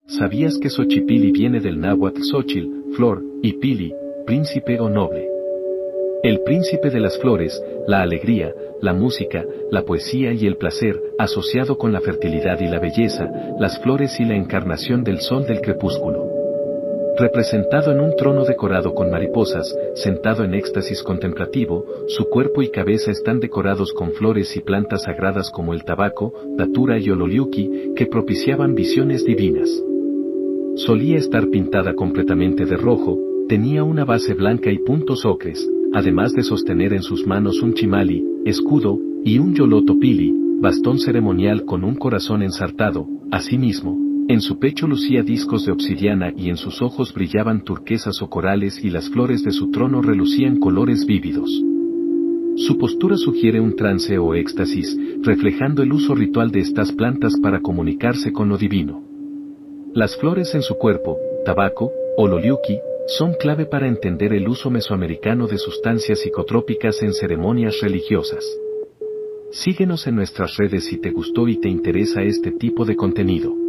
¿Sabías que Xochipilli viene del náhuatl Xochitl, flor, y pili, príncipe o noble? El príncipe de las flores, la alegría, la música, la poesía y el placer, asociado con la fertilidad y la belleza, las flores y la encarnación del sol del crepúsculo. Representado en un trono decorado con mariposas, sentado en éxtasis contemplativo, su cuerpo y cabeza están decorados con flores y plantas sagradas como el tabaco, datura y ololiuqui, que propiciaban visiones divinas. Solía estar pintada completamente de rojo, tenía una base blanca y puntos ocres, además de sostener en sus manos un chimali, escudo, y un yoloto pili, bastón ceremonial con un corazón ensartado. Asimismo, en su pecho lucía discos de obsidiana y en sus ojos brillaban turquesas o corales y las flores de su trono relucían colores vívidos. Su postura sugiere un trance o éxtasis, reflejando el uso ritual de estas plantas para comunicarse con lo divino. Las flores en su cuerpo, tabaco, ololiuqui, son clave para entender el uso mesoamericano de sustancias psicotrópicas en ceremonias religiosas. Síguenos en nuestras redes si te gustó y te interesa este tipo de contenido.